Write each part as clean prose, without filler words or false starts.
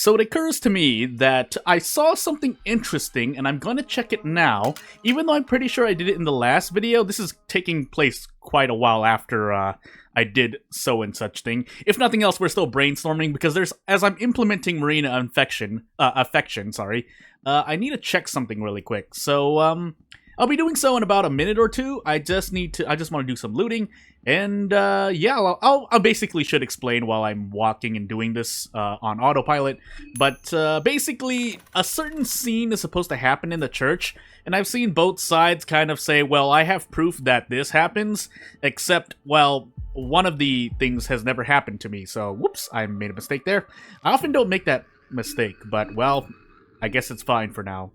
So it occurs to me that I saw something interesting, and I'm gonna check it now. Even though I'm pretty sure I did it in the last video, this is taking place quite a while after I did so and such thing. If nothing else, we're still brainstorming, because as I'm implementing Marina affection, I need to check something really quick. So, I'll be doing so in about a minute or two. I just want to do some looting, and yeah, I basically should explain while I'm walking and doing this on autopilot. But basically, a certain scene is supposed to happen in the church, and I've seen both sides kind of say, well, I have proof that this happens, except, well, one of the things has never happened to me, so whoops, I made a mistake there. I often don't make that mistake, but, well, I guess it's fine for now.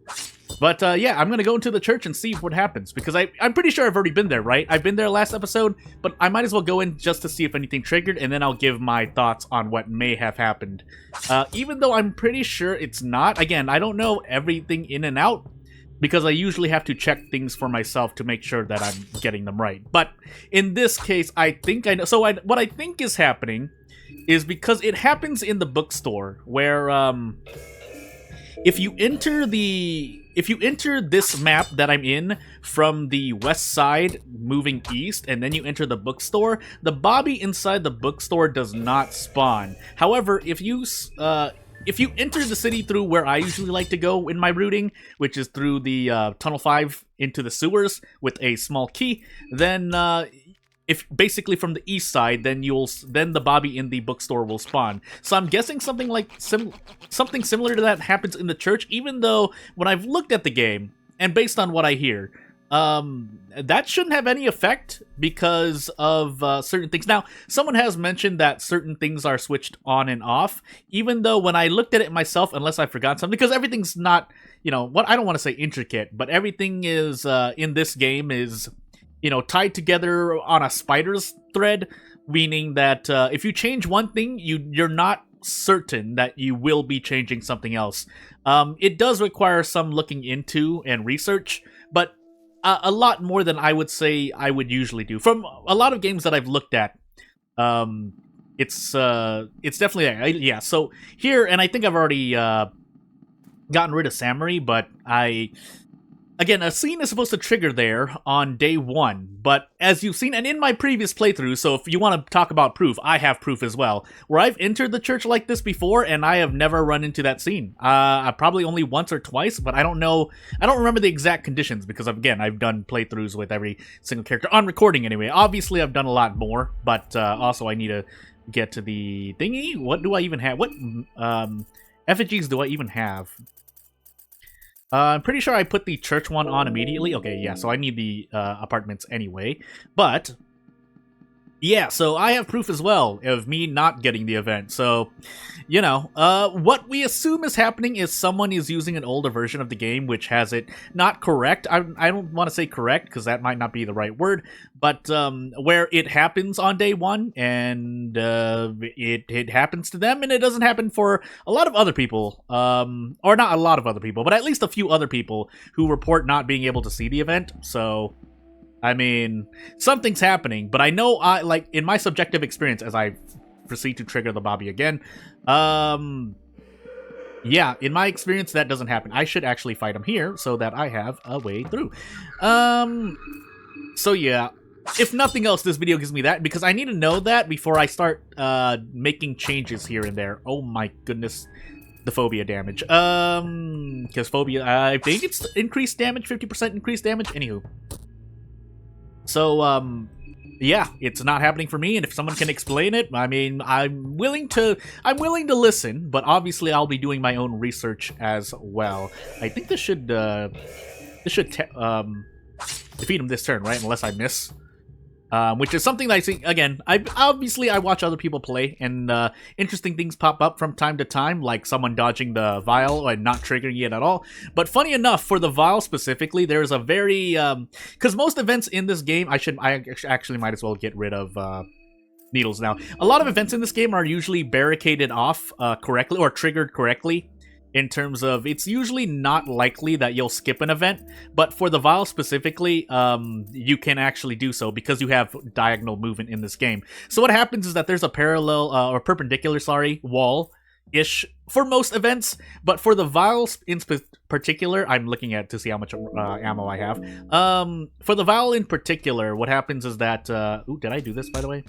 But, yeah, I'm gonna go into the church and see what happens, because I'm pretty sure I've already been there, right? I've been there last episode, but I might as well go in just to see if anything triggered, and then I'll give my thoughts on what may have happened. Even though I'm pretty sure it's not. Again, I don't know everything in and out, because I usually have to check things for myself to make sure that I'm getting them right. But in this case, I think I know. So what I think is happening is because it happens in the bookstore, where, if you enter this map that I'm in from the west side moving east, and then you enter the bookstore, the Bobby inside the bookstore does not spawn. However, if you enter the city through where I usually like to go in my routing, which is through the Tunnel 5 into the sewers with a small key, then if basically from the east side, then the Bobby in the bookstore will spawn. So I'm guessing something like something similar to that happens in the church, even though when I've looked at the game and based on what I hear, that shouldn't have any effect because of certain things. Now, someone has mentioned that certain things are switched on and off, even though when I looked at it myself, unless I forgot something, because everything's not, what I don't want to say intricate, but everything is in this game is, tied together on a spider's thread, meaning that if you change one thing, you're not certain that you will be changing something else. It does require some looking into and research, but a lot more than I would say I would usually do. From a lot of games that I've looked at, it's definitely, yeah, so here, and I think I've already gotten rid of Samari, but again, a scene is supposed to trigger there on day 1, but as you've seen, and in my previous playthrough, so if you want to talk about proof, I have proof as well, where I've entered the church like this before, and I have never run into that scene. Probably only once or twice, but I don't remember the exact conditions, because again, I've done playthroughs with every single character, on recording anyway. Obviously, I've done a lot more, but also I need to get to the thingy. What do I even have? What effigies do I even have? I'm pretty sure I put the church one on immediately. Okay, yeah, so I need the apartments anyway. But, yeah, so I have proof as well of me not getting the event. So, what we assume is happening is someone is using an older version of the game, which has it not correct. I don't want to say correct, because that might not be the right word. But where it happens on day 1, and it happens to them, and it doesn't happen for a lot of other people. Or not a lot of other people, but at least a few other people who report not being able to see the event. So, I mean, something's happening, but I know, in my subjective experience, as I proceed to trigger the Bobby again, yeah, in my experience, that doesn't happen. I should actually fight him here, so that I have a way through. So yeah, if nothing else, this video gives me that, because I need to know that before I start making changes here and there. Oh my goodness. The phobia damage. Because phobia, I think it's increased damage, 50% increased damage. Anywho. So, yeah, it's not happening for me, and if someone can explain it, I mean, I'm willing to listen, but obviously I'll be doing my own research as well. I think this should defeat him this turn, right? Unless I miss. Which is something that I think, again, I watch other people play, and interesting things pop up from time to time, like someone dodging the vial and not triggering it at all. But funny enough, for the vial specifically, there's a very, because most events in this game, I actually might as well get rid of needles now. A lot of events in this game are usually barricaded off correctly, or triggered correctly. In terms of, it's usually not likely that you'll skip an event, but for the vial specifically, you can actually do so because you have diagonal movement in this game. So what happens is that there's a parallel, or perpendicular, wall ish for most events, but for the vials in particular, I'm looking at to see how much ammo I have. For the vial in particular, what happens is that ooh, did I do this by the way?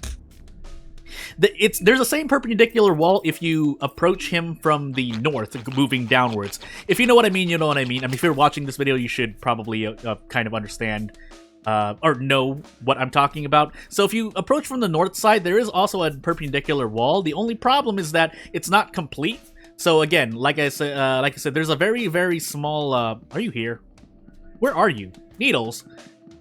There's the same perpendicular wall if you approach him from the north, moving downwards. If you know what I mean, you know what I mean. I mean, if you're watching this video, you should probably kind of understand or know what I'm talking about. So if you approach from the north side, there is also a perpendicular wall. The only problem is that it's not complete. So again, like I said, there's a very, very small. Are you here? Where are you, Needles?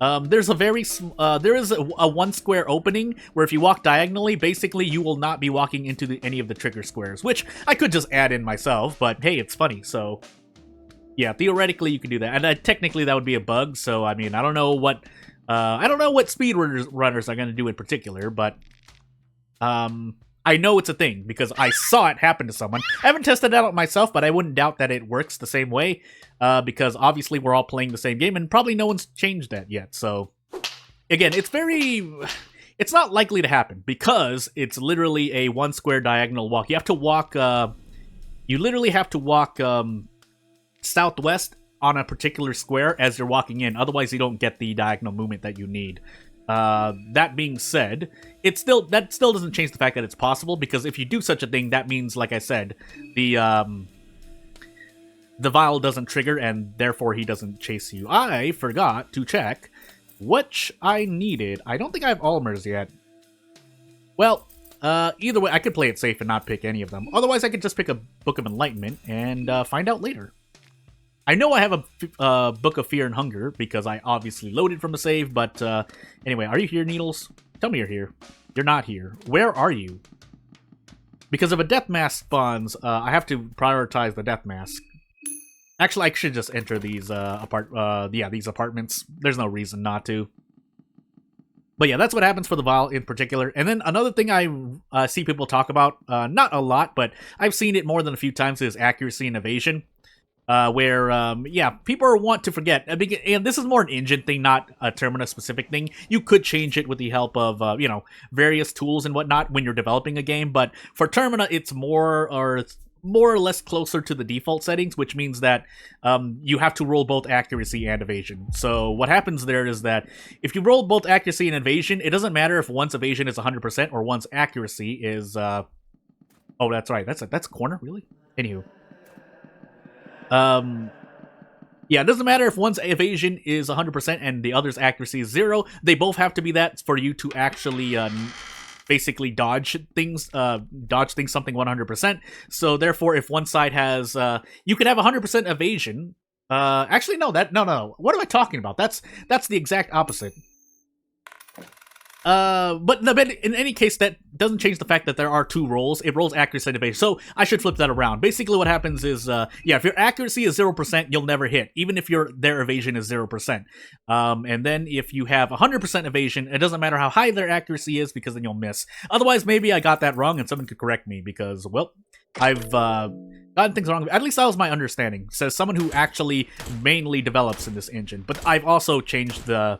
There's a there is a 1 square opening where if you walk diagonally, basically you will not be walking into any of the trigger squares, which I could just add in myself, but hey, it's funny, so yeah, theoretically you can do that, and technically that would be a bug. So I mean, I don't know what speedrunners are going to do in particular, but I know it's a thing because I saw it happen to someone. I haven't tested it out myself, but I wouldn't doubt that it works the same way, because obviously we're all playing the same game, and probably no one's changed that yet. So, again, it's not likely to happen because it's literally a 1 square diagonal walk. You have to walk, you literally have to walk southwest on a particular square as you're walking in. Otherwise, you don't get the diagonal movement that you need. That being said, that still doesn't change the fact that it's possible, because if you do such a thing, that means, like I said, the vial doesn't trigger, and therefore he doesn't chase you. I forgot to check which I needed. I don't think I have Almers yet. Well, either way, I could play it safe and not pick any of them. Otherwise, I could just pick a Book of Enlightenment and find out later. I know I have a Book of Fear and Hunger, because I obviously loaded from a save, but anyway, are you here, Needles? Tell me you're here. You're not here. Where are you? Because if a death mask spawns, I have to prioritize the death mask. Actually, I should just enter these these apartments. There's no reason not to. But yeah, that's what happens for the vial in particular. And then another thing I see people talk about, not a lot, but I've seen it more than a few times, is accuracy and evasion. Yeah, people want to forget, and this is more an engine thing, not a Termina specific thing. You could change it with the help of, various tools and whatnot when you're developing a game, but for Termina, it's more or less closer to the default settings, which means that you have to roll both accuracy and evasion. So what happens there is that if you roll both accuracy and evasion, it doesn't matter if one's evasion is 100% or one's accuracy is, oh, that's right, that's a corner, really? Anywho. Yeah, it doesn't matter if one's evasion is 100% and the other's accuracy is 0. They both have to be that for you to actually basically dodge things something 100%. So therefore, if one side has you could have 100% evasion. Actually, no. What am I talking about? That's the exact opposite. But in any case, that doesn't change the fact that there are 2 rolls. It rolls accuracy and evasion. So I should flip that around. Basically, what happens is, if your accuracy is 0%, you'll never hit, even if their evasion is 0%. And then if you have 100% evasion, it doesn't matter how high their accuracy is, because then you'll miss. Otherwise, maybe I got that wrong, and someone could correct me, because, well, I've gotten things wrong. At least that was my understanding. Says someone who actually mainly develops in this engine. But I've also changed the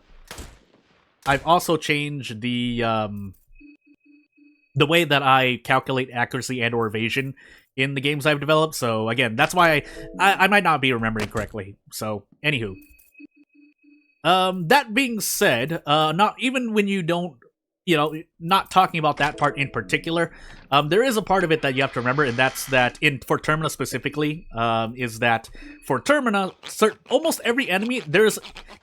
way that I calculate accuracy and or evasion in the games I've developed. So again, that's why I might not be remembering correctly. So anywho, that being said, not even when you don't, not talking about that part in particular, there is a part of it that you have to remember, and that's that for Termina specifically, is that for Termina, almost every enemy,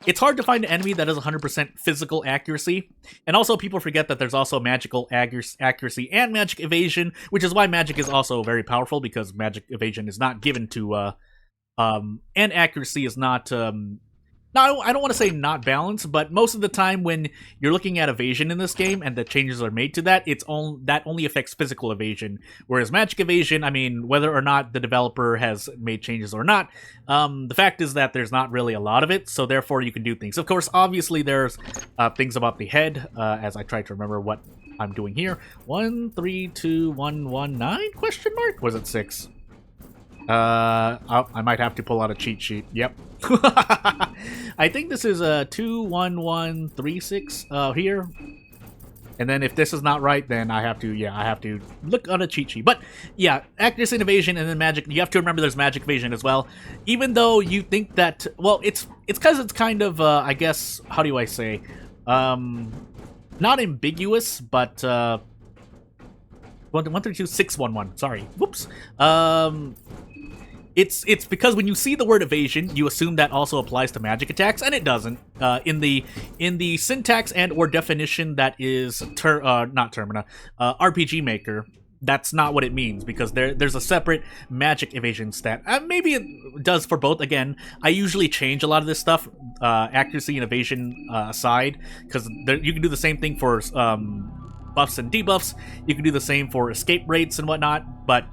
it's hard to find an enemy that has 100% physical accuracy, and also people forget that there's also magical accuracy and magic evasion, which is why magic is also very powerful, because magic evasion is not given to, and accuracy is not, no, I don't want to say not balanced, but most of the time when you're looking at evasion in this game and the changes are made to that, that only affects physical evasion. Whereas magic evasion, I mean, whether or not the developer has made changes or not, the fact is that there's not really a lot of it, so therefore you can do things. Of course, obviously there's things about the head, as I try to remember what I'm doing here. 1, 3, 2, 1, 1, 9? Question mark? Was it 6? I might have to pull out a cheat sheet. Yep. I think this is a 2, 1, 1, 3, 6 here. And then if this is not right, then I have to look on a cheat sheet. But yeah, accuracy and evasion, and then magic. You have to remember there's magic evasion as well. Even though you think that, well, it's because it's kind of, I guess, how do I say, not ambiguous, but 132-611. Sorry, whoops. It's because when you see the word evasion, you assume that also applies to magic attacks, and it doesn't. In the syntax and or definition that is not Termina, RPG Maker, that's not what it means, because there's a separate magic evasion stat. Maybe it does for both. Again, I usually change a lot of this stuff, accuracy and evasion aside, because you can do the same thing for buffs and debuffs. You can do the same for escape rates and whatnot, but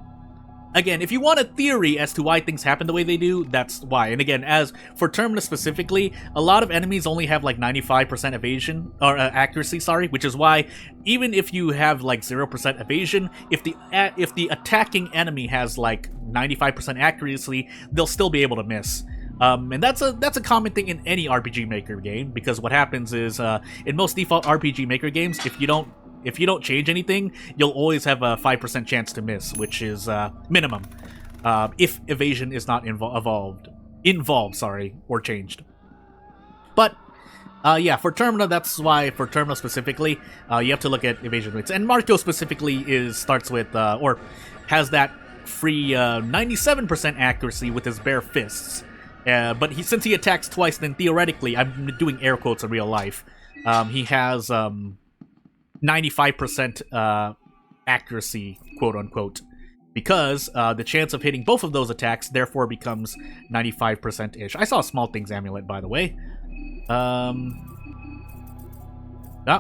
again, if you want a theory as to why things happen the way they do, that's why. And again, as for Termina specifically, a lot of enemies only have like 95% evasion, or accuracy, sorry, which is why even if you have like 0% evasion, if the attacking enemy has like 95% accuracy, they'll still be able to miss. And that's a common thing in any RPG Maker game, because what happens is, in most default RPG Maker games, if you don't change anything, you'll always have a 5% chance to miss, which is minimum, if evasion is not involved, or changed. But yeah, for Termina, that's why for Termina specifically, you have to look at evasion rates. And Marco specifically starts with or has that free 97% accuracy with his bare fists. But since he attacks twice, then theoretically, I'm doing air quotes in real life, he has 95% accuracy, quote-unquote, because the chance of hitting both of those attacks therefore becomes 95%-ish. I saw Small Things Amulet, by the way. Not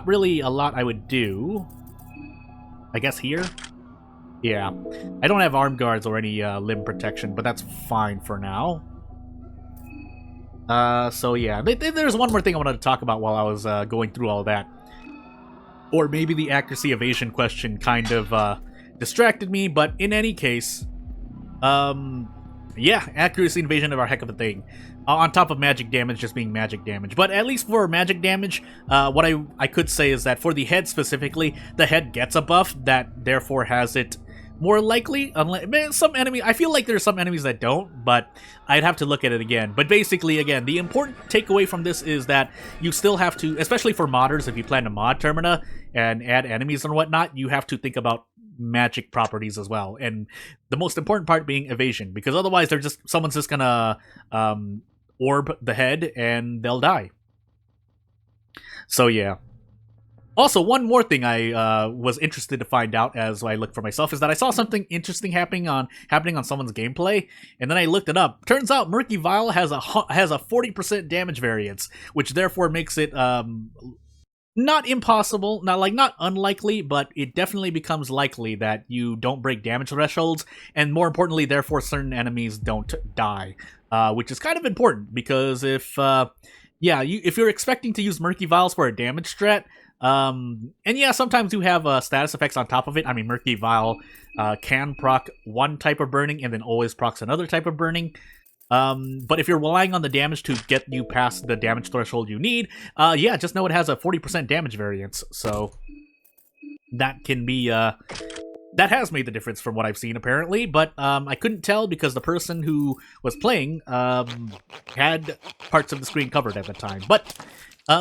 really a lot I would do. I guess here? Yeah. I don't have arm guards or any limb protection, but that's fine for now. So yeah, there's one more thing I wanted to talk about while I was going through all that. Or maybe the accuracy evasion question kind of distracted me, but in any case, yeah, accuracy and evasion are a heck of a thing. On top of magic damage just being magic damage. But at least for magic damage, what I could say is that for the head specifically, the head gets a buff that therefore has it more likely, unless some enemy. I feel like there's some enemies that don't, but I'd have to look at it again. But basically, again, the important takeaway from this is that you still have to, especially for modders, if you plan to mod Termina and add enemies and whatnot, you have to think about magic properties as well. And the most important part being evasion, because otherwise someone's just gonna orb the head and they'll die. So yeah. Also, one more thing I was interested to find out as I looked for myself is that I saw something interesting happening on someone's gameplay, and then I looked it up. Turns out Murky Vial has a 40% damage variance, which therefore makes it not impossible, not unlikely, but it definitely becomes likely that you don't break damage thresholds, and more importantly, therefore certain enemies don't die, which is kind of important because if you're expecting to use Murky Vials for a damage strat. And yeah, sometimes you have status effects on top of it. I mean, Murky Vial can proc one type of burning and then always procs another type of burning. But if you're relying on the damage to get you past the damage threshold you need, yeah, just know it has a 40% damage variance. So that can be that has made the difference from what I've seen apparently. But I couldn't tell because the person who was playing had parts of the screen covered at the time. But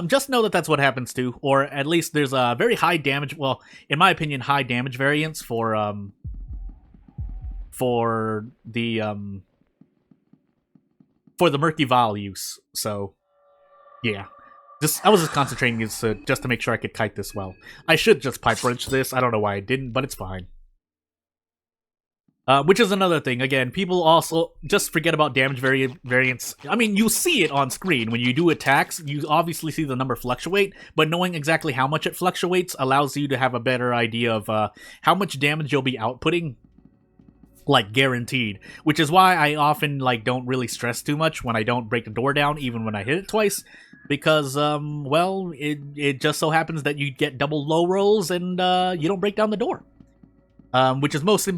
just know that that's what happens too, or at least there's a very high damage, well, in my opinion, high damage variance for the Murky Vial use. So, yeah. I was just concentrating just to make sure I could kite this well. I should just pipe wrench this. I don't know why I didn't, but it's fine. Which is another thing. Again, people also just forget about damage variance. I mean, you see it on screen. When you do attacks, you obviously see the number fluctuate, but knowing exactly how much it fluctuates allows you to have a better idea of how much damage you'll be outputting, like, guaranteed. Which is why I often, don't really stress too much when I don't break the door down, even when I hit it twice. Because, well, it just so happens that you get double low rolls and you don't break down the door. Which is most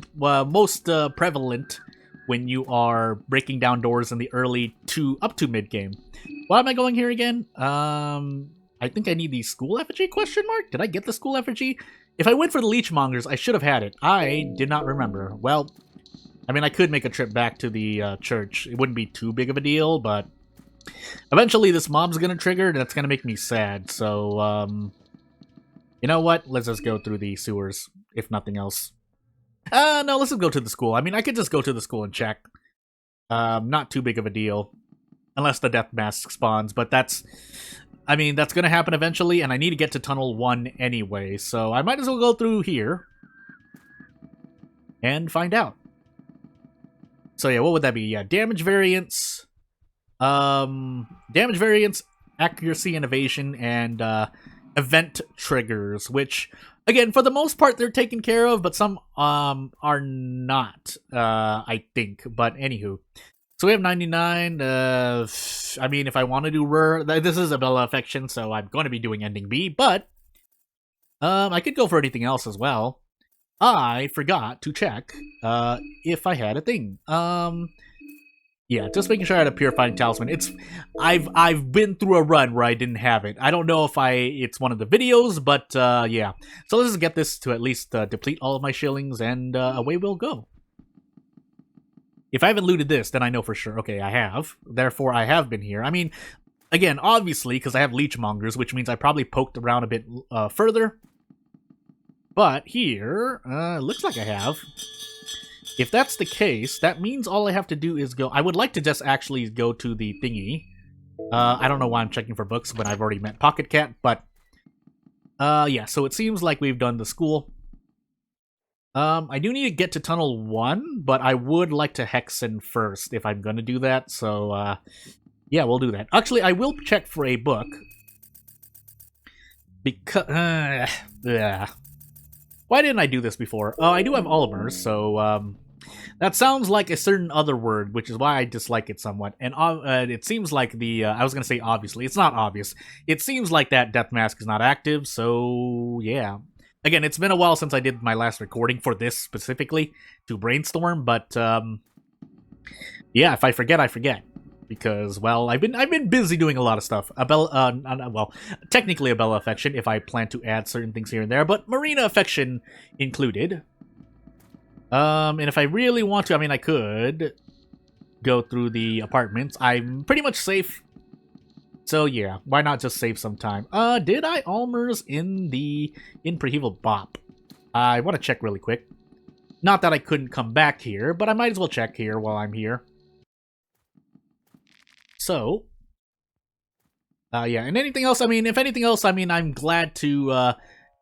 prevalent when you are breaking down doors in the early up to mid game. Why am I going here again? I think I need the school effigy, question mark? Did I get the school effigy? If I went for the leechmongers, I should have had it. I did not remember. Well, I mean, I could make a trip back to the church. It wouldn't be too big of a deal, but eventually this mob's gonna trigger, and that's gonna make me sad. So, you know what? Let's just go through the sewers, if nothing else. No, let's just go to the school. I mean, I could just go to the school and check. Not too big of a deal. Unless the death mask spawns, but that's... I mean, that's gonna happen eventually, and I need to get to Tunnel 1 anyway, so I might as well go through here and find out. So yeah, what would that be? Yeah, damage variance, accuracy and evasion, and event triggers, which, again, for the most part, they're taken care of, but some are not, I think. But anywho. So we have 99, I mean, if I want to do rare, this is a Bella Affection, so I'm going to be doing ending B, but, I could go for anything else as well. I forgot to check, if I had a thing. Yeah, just making sure I had a Purifying Talisman. I've been through a run where I didn't have it. I don't know if it's one of the videos, but, yeah. So let's just get this to at least, deplete all of my shillings, and, away we'll go. If I haven't looted this, then I know for sure. Okay, I have. Therefore, I have been here. I mean, again, obviously, because I have leechmongers, which means I probably poked around a bit further. But here, looks like I have. If that's the case, that means all I have to do is go... I would like to just actually go to the thingy. I don't know why I'm checking for books when I've already met Pocket Cat, but... yeah, so it seems like we've done the school. I do need to get to Tunnel 1, but I would like to Hexen first if I'm gonna do that, so, yeah, we'll do that. Actually, I will check for a book. Because, yeah. Why didn't I do this before? Oh, I do have Olimers, so, that sounds like a certain other word, which is why I dislike it somewhat. And, it seems like the, I was gonna say obviously, it's not obvious. It seems like that death mask is not active, so, yeah. Again, it's been a while since I did my last recording for this specifically to Brainstorm, but yeah, if I forget, I forget because well, I've been busy doing a lot of stuff. Well, technically a Bella Affection if I plan to add certain things here and there, but Marina Affection included. And if I really want to, I mean, I could go through the apartments. I'm pretty much safe. So yeah, why not just save some time? Did I Almers in Prehevil Bop? I want to check really quick. Not that I couldn't come back here, but I might as well check here while I'm here. So, yeah, and anything else, I mean, if anything else, I mean, I'm glad to,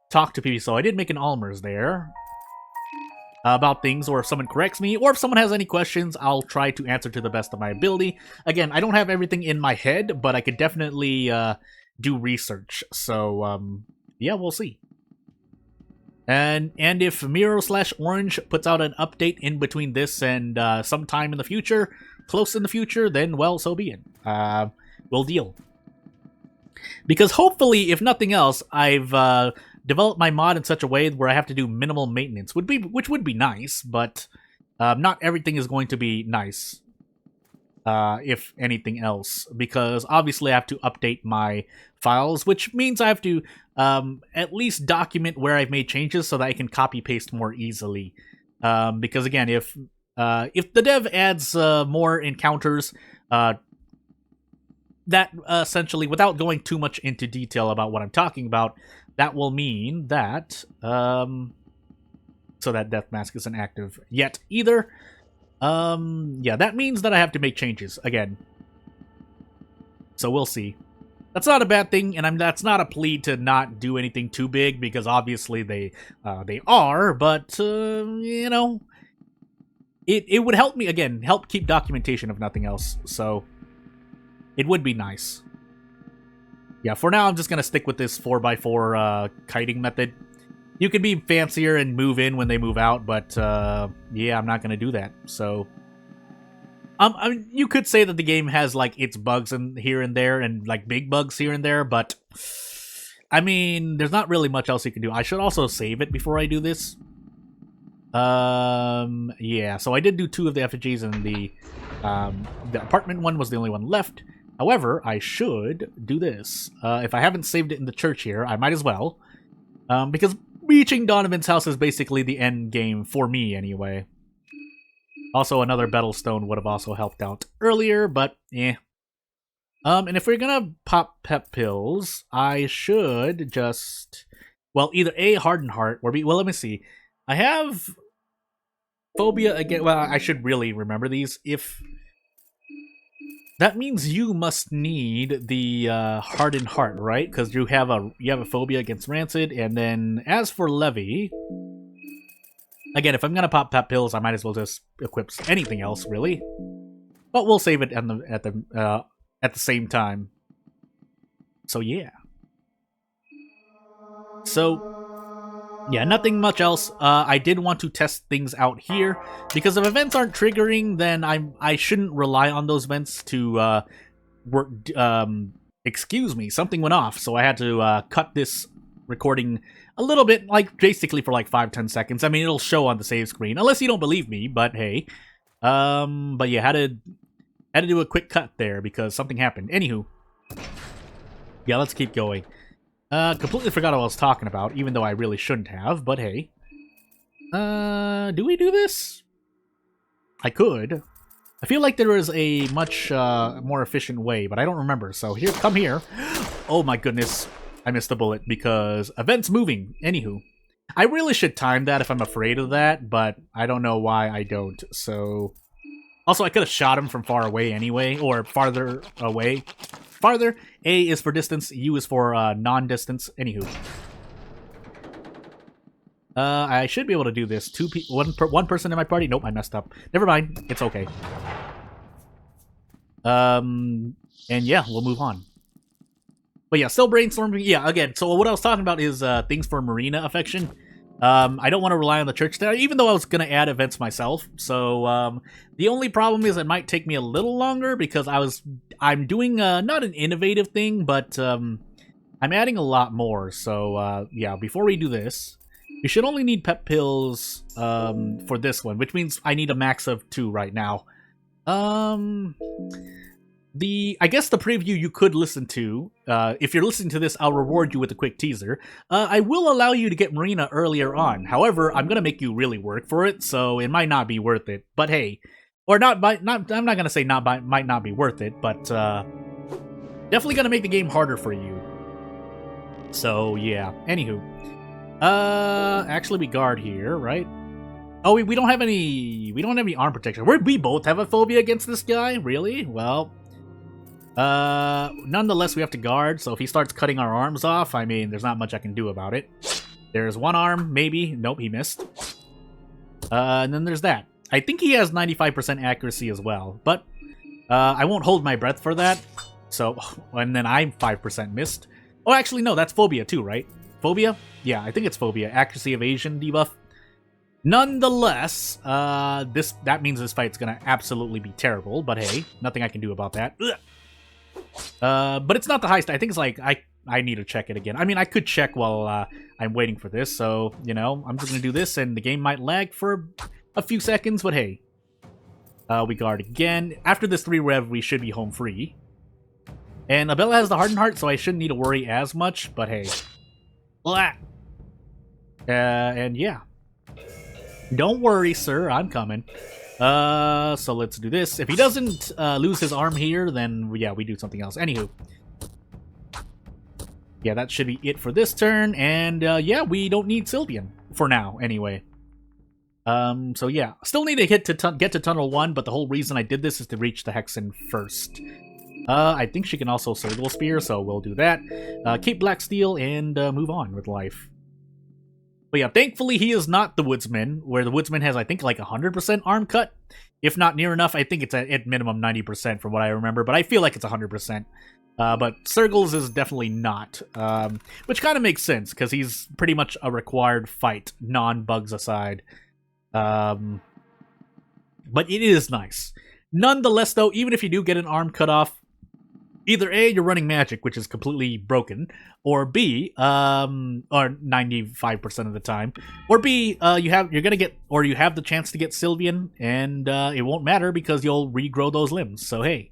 talk to people. So I did make an Almers there. About things, or if someone corrects me, or if someone has any questions, I'll try to answer to the best of my ability. Again, I don't have everything in my head, but I could definitely do research. So, yeah, we'll see. And if Miro/Orange puts out an update in between this and sometime in the future, close in the future, then, well, so be it. We'll deal. Because hopefully, if nothing else, I've... develop my mod in such a way where I have to do minimal maintenance, which would be nice, but not everything is going to be nice, if anything else, because obviously I have to update my files, which means I have to at least document where I've made changes so that I can copy-paste more easily. Because again, if the dev adds more encounters, that essentially, without going too much into detail about what I'm talking about, that will mean that, so that death mask isn't active yet either. Yeah, that means that I have to make changes again. So we'll see. That's not a bad thing, and that's not a plea to not do anything too big, because obviously they are, but, you know, it would help me, again, help keep documentation if nothing else, so it would be nice. Yeah, for now, I'm just going to stick with this 4x4 kiting method. You can be fancier and move in when they move out, but, yeah, I'm not going to do that. So, I mean, you could say that the game has, like, its bugs here and there, and, like, big bugs here and there, but, I mean, there's not really much else you can do. I should also save it before I do this. Yeah, so I did do 2 of the effigies, and the apartment one was the only one left. However, I should do this. If I haven't saved it in the church here, I might as well. Because reaching Donovan's house is basically the end game, for me anyway. Also, another Battlestone would have also helped out earlier, but eh. And if we're gonna pop pep pills, I should just... Well, either A, Hardened Heart, or B... Well, let me see. I have... Phobia again... Well, I should really remember these. If... That means you must need the Hardened Heart, right? Because you have a phobia against Rancid, and then as for Levy... Again, if I'm gonna pop pep pills, I might as well just equip anything else, really. But we'll save it at the same time. So yeah. So yeah, nothing much else. I did want to test things out here because if events aren't triggering, then I shouldn't rely on those events to work. Excuse me, something went off, so I had to cut this recording a little bit, like basically for like 5-10 seconds. I mean, it'll show on the save screen, unless you don't believe me. But hey, but yeah, had to do a quick cut there because something happened. Anywho, yeah, let's keep going. Completely forgot what I was talking about, even though I really shouldn't have. But hey, do we do this? I could. I feel like there is a much more efficient way, but I don't remember. So here, come here. Oh my goodness. I missed the bullet because events moving. Anywho, I really should time that if I'm afraid of that, but I don't know why I don't. So, also I could have shot him from far away anyway, or farther away. Farther. A is for distance. U is for non-distance. Anywho, I should be able to do this. One person in my party. Nope, I messed up. Never mind. It's okay. And yeah, we'll move on. But yeah, still brainstorming. Yeah, again, so what I was talking about is things for Marina affection. I don't want to rely on the church there, even though I was going to add events myself. So the only problem is it might take me a little longer because I'm doing not an innovative thing, but I'm adding a lot more. So yeah, before we do this, you should only need pep pills for this one, which means I need a max of 2 right now. I guess the preview you could listen to, if you're listening to this, I'll reward you with a quick teaser. I will allow you to get Marina earlier on. However, I'm gonna make you really work for it, so it might not be worth it. But hey, or I'm not gonna say might not be worth it, but definitely gonna make the game harder for you. So yeah. Anywho, actually we guard here, right? Oh, we don't have any arm protection. We both have a phobia against this guy, really? Well. Nonetheless, we have to guard, so if he starts cutting our arms off, I mean, there's not much I can do about it. There's one arm, maybe. Nope, he missed. And then there's that. I think he has 95% accuracy as well, but I won't hold my breath for that. So, and then I'm 5% missed. Oh, actually, no, that's phobia too, right? Phobia? Yeah, I think it's phobia. Accuracy, evasion, debuff. Nonetheless, that means this fight's gonna absolutely be terrible, but hey, nothing I can do about that. Ugh. But it's not the highest. I think it's like I need to check it again. I mean, I could check while I'm waiting for this. So, you know, I'm just gonna do this, and the game might lag for a few seconds. But hey, we guard again. After this 3 rev, we should be home free. And Abella has the Hardened Heart, so I shouldn't need to worry as much. But hey, blah. And yeah, don't worry, sir. I'm coming. So let's do this. If he doesn't lose his arm here, then yeah, we do something else. Anywho. Yeah, that should be it for this turn, and yeah, we don't need Sylvian for now, anyway. So yeah, still need to get to Tunnel 1, but the whole reason I did this is to reach the Hexen first. I think she can also Circle Spear, so we'll do that. Keep Black Steel, and move on with life. But yeah, thankfully he is not the Woodsman, where the Woodsman has, I think, like 100% arm cut. If not near enough, I think it's at minimum 90% from what I remember, but I feel like it's 100%. But Sergles is definitely not, which kind of makes sense, because he's pretty much a required fight, non-bugs aside. But it is nice. Nonetheless, though, even if you do get an arm cut off, either A, you're running magic, which is completely broken, or B, or 95% of the time, or B, you have the chance to get Sylvian, and it won't matter because you'll regrow those limbs. So hey,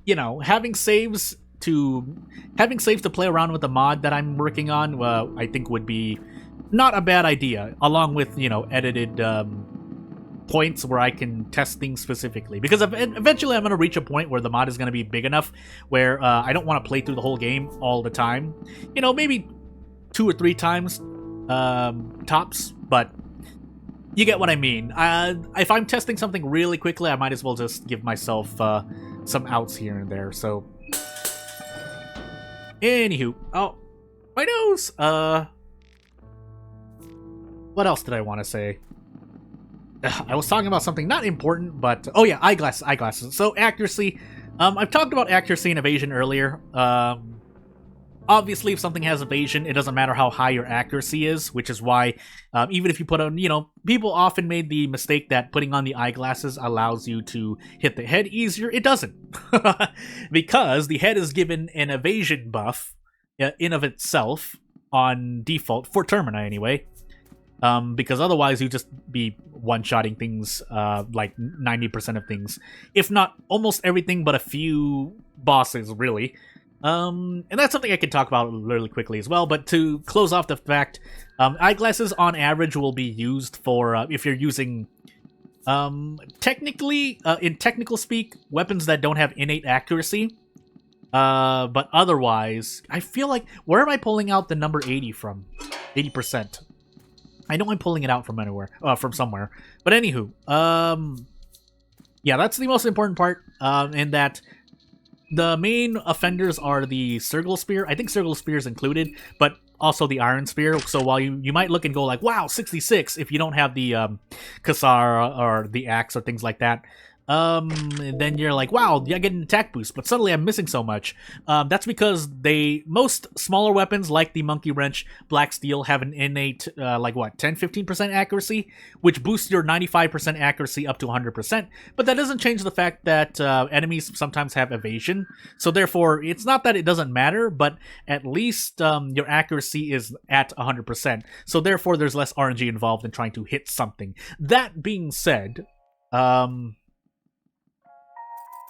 you know, having saves to play around with the mod that I'm working on, I think would be not a bad idea, along with, you know, edited points where I can test things specifically. Because eventually I'm going to reach a point where the mod is going to be big enough where I don't want to play through the whole game all the time. You know, maybe 2 or 3 times tops, but you get what I mean. If I'm testing something really quickly, I might as well just give myself some outs here and there. So, anywho, oh, my nose. What else did I want to say? I was talking about something not important, but oh yeah, eyeglasses. So accuracy. I've talked about accuracy and evasion earlier. Obviously, if something has evasion, it doesn't matter how high your accuracy is, which is why even if you put on, you know, people often made the mistake that putting on the eyeglasses allows you to hit the head easier. It doesn't. Because the head is given an evasion buff in of itself on default, for Termina anyway. Because otherwise you just be one-shotting things, like 90% of things. If not almost everything but a few bosses, really. And that's something I can talk about really quickly as well, but to close off the fact, eyeglasses on average will be used for, if you're using, technically, in technical speak, weapons that don't have innate accuracy. But otherwise, I feel like, where am I pulling out the number 80 from? 80%. I know I'm pulling it out from anywhere, from somewhere. But anywho, yeah, that's the most important part, in that the main offenders are the Circle Spear. I think Circle Spear is included, but also the Iron Spear. So while you might look and go like, wow, 66, if you don't have the Kasara or the Axe or things like that, then you're like, wow, I get an attack boost, but suddenly I'm missing so much. That's because most smaller weapons like the Monkey Wrench, Black Steel have an innate, like what, 10-15% accuracy, which boosts your 95% accuracy up to 100%, but that doesn't change the fact that enemies sometimes have evasion, so therefore, it's not that it doesn't matter, but at least your accuracy is at 100%, so therefore there's less RNG involved in trying to hit something. That being said,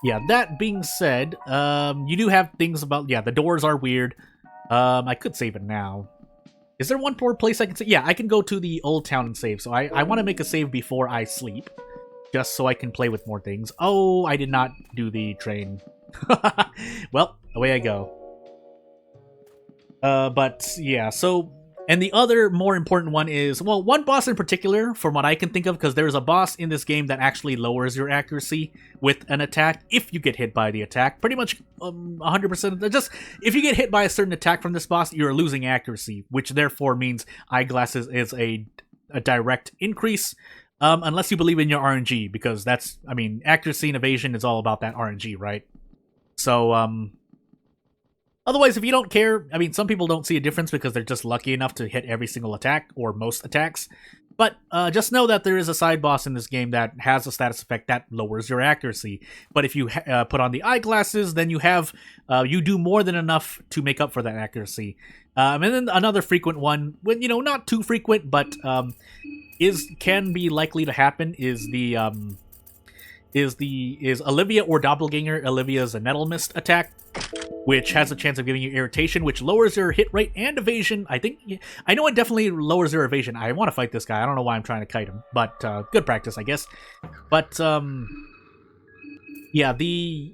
yeah, that being said, you do have things about, yeah, the doors are weird. I could save it now. Is there one more place I can save? Yeah, I can go to the old town and save. So I want to make a save before I sleep, just so I can play with more things. Oh, I did not do the train. Well, away I go. But yeah, so... And the other more important one is, well, one boss in particular, from what I can think of, because there's a boss in this game that actually lowers your accuracy with an attack if you get hit by the attack. Pretty much 100%. Just, if you get hit by a certain attack from this boss, you're losing accuracy, which therefore means eyeglasses is a direct increase, unless you believe in your RNG, because that's, I mean, accuracy and evasion is all about that RNG, right? So, otherwise, if you don't care, I mean, some people don't see a difference because they're just lucky enough to hit every single attack, or most attacks. But just know that there is a side boss in this game that has a status effect that lowers your accuracy. But if you put on the eyeglasses, then you do more than enough to make up for that accuracy. And then another frequent one, when, you know, not too frequent, but can be likely to happen is Olivia or Doppelganger. Olivia's a Nettle Mist attack, which has a chance of giving you irritation, which lowers your hit rate and evasion. I know it definitely lowers your evasion. I want to fight this guy. I don't know why I'm trying to kite him, but good practice, I guess. But yeah, the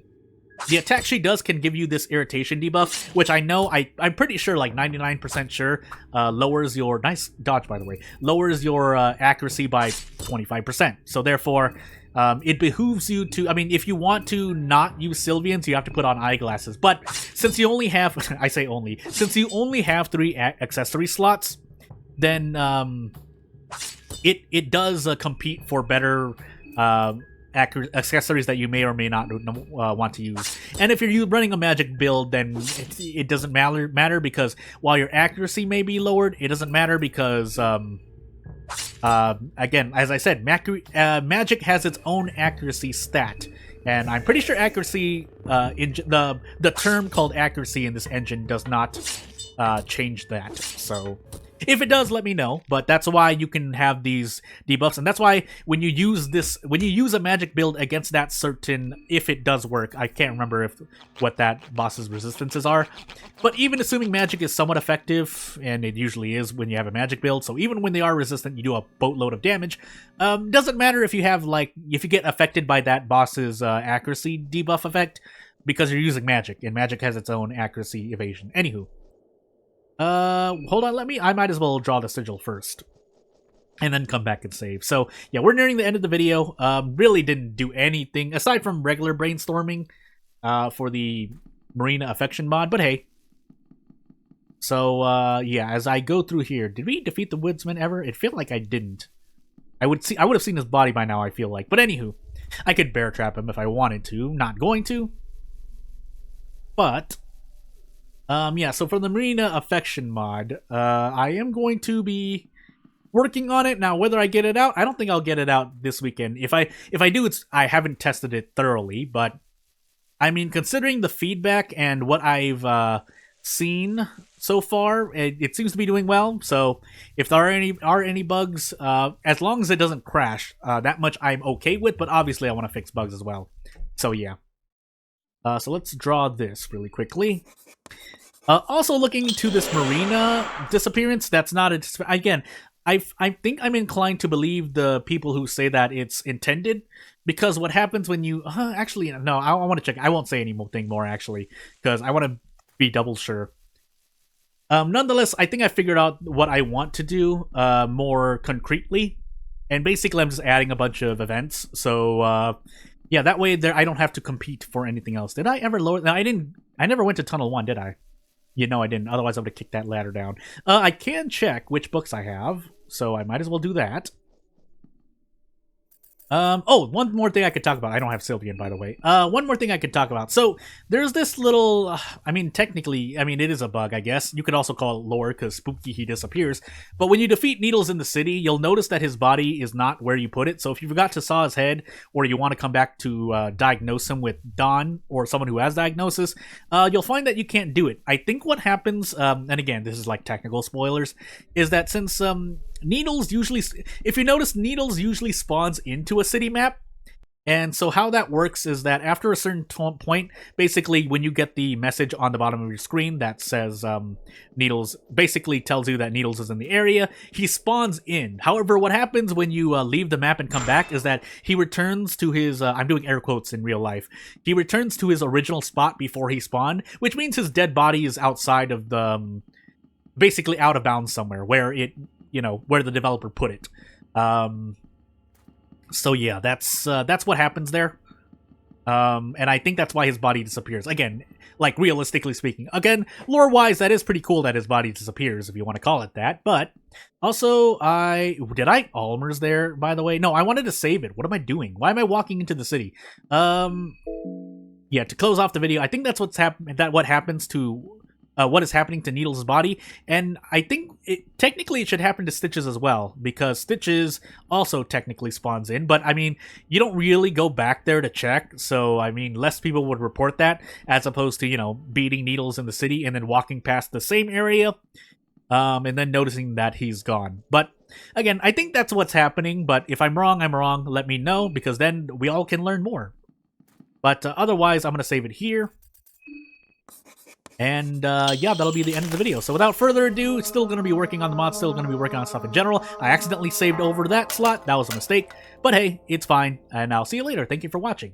attack she does can give you this irritation debuff, which I know, I'm pretty sure, like 99% sure, lowers your, nice dodge by the way, lowers your accuracy by 25%. So therefore, it behooves you to, I mean, if you want to not use Sylvians, you have to put on eyeglasses. But since you only have, I say only, since you only have 3 accessory slots, then it does compete for better accessories that you may or may not want to use. And if you're running a magic build, then it doesn't matter because while your accuracy may be lowered, it doesn't matter because... again, as I said, magic has its own accuracy stat, and I'm pretty sure accuracy, the term called accuracy in this engine does not change that. So If it does, let me know. But that's why you can have these debuffs, and that's why when you use a magic build against that certain, if it does work, I can't remember what that boss's resistances are. But even assuming magic is somewhat effective, and it usually is when you have a magic build, so even when they are resistant, you do a boatload of damage. Doesn't matter if you have if you get affected by that boss's accuracy debuff effect, because you're using magic, and magic has its own accuracy evasion. Anywho. Hold on, I might as well draw the sigil first. And then come back and save. So, yeah, we're nearing the end of the video. Really didn't do anything, aside from regular brainstorming, for the Marina affection mod, but hey. So, yeah, as I go through here, did we defeat the woodsman ever? It felt like I didn't. I would have seen his body by now, I feel like. But anywho, I could bear trap him if I wanted to. Not going to. But... yeah, so for the Marina affection mod, I am going to be working on it. Now, whether I get it out, I don't think I'll get it out this weekend. If I do, I haven't tested it thoroughly, but I mean, considering the feedback and what I've seen so far, it seems to be doing well. So if there are any bugs, as long as it doesn't crash, that much I'm okay with, but obviously I want to fix bugs as well. So yeah. So let's draw this really quickly. Also looking to this Marina disappearance, that's not a... Again, I think I'm inclined to believe the people who say that it's intended, because what happens when you... actually, no, I want to check. I won't say anything more, actually, because I want to be double sure. Nonetheless, I think I figured out what I want to do more concretely, and basically I'm just adding a bunch of events, so... yeah, that way I don't have to compete for anything else. Did I ever lower... No, I never went to Tunnel 1, did I? You know I didn't. Otherwise, I would have kicked that ladder down. I can check which books I have, so I might as well do that. Oh, one more thing I could talk about. I don't have Sylvian, by the way. One more thing I could talk about. So, there's this little... I mean, technically, it is a bug, I guess. You could also call it lore, because spooky, he disappears. But when you defeat Needles in the city, you'll notice that his body is not where you put it. So if you forgot to saw his head, or you want to come back to diagnose him with Dawn, or someone who has diagnosis, you'll find that you can't do it. I think what happens, and again, this is like technical spoilers, is that since... Needles usually, if you notice, Needles usually spawns into a city map. And so how that works is that after a certain point, basically when you get the message on the bottom of your screen that says Needles, basically tells you that Needles is in the area, he spawns in. However, what happens when you leave the map and come back is that he returns to his, I'm doing air quotes in real life, he returns to his original spot before he spawned, which means his dead body is outside of the, basically out of bounds somewhere, where it, where the developer put it. So yeah, that's what happens there. And I think that's why his body disappears. Again, like realistically speaking. Again, lore-wise, that is pretty cool that his body disappears, if you want to call it that. But also, did I Almer's there, by the way? No, I wanted to save it. What am I doing? Why am I walking into the city? Yeah, to close off the video, I think that's what happens to... what is happening to Needles' body, and I think technically it should happen to Stitches as well, because Stitches also technically spawns in, but I mean, you don't really go back there to check, so I mean, less people would report that, as opposed to, beating Needles in the city and then walking past the same area, and then noticing that he's gone. But again, I think that's what's happening, but if I'm wrong, I'm wrong, let me know, because then we all can learn more. But otherwise, I'm going to save it here. And, yeah, that'll be the end of the video. So without further ado, still going to be working on the mod, still going to be working on stuff in general. I accidentally saved over that slot. That was a mistake. But hey, it's fine. And I'll see you later. Thank you for watching.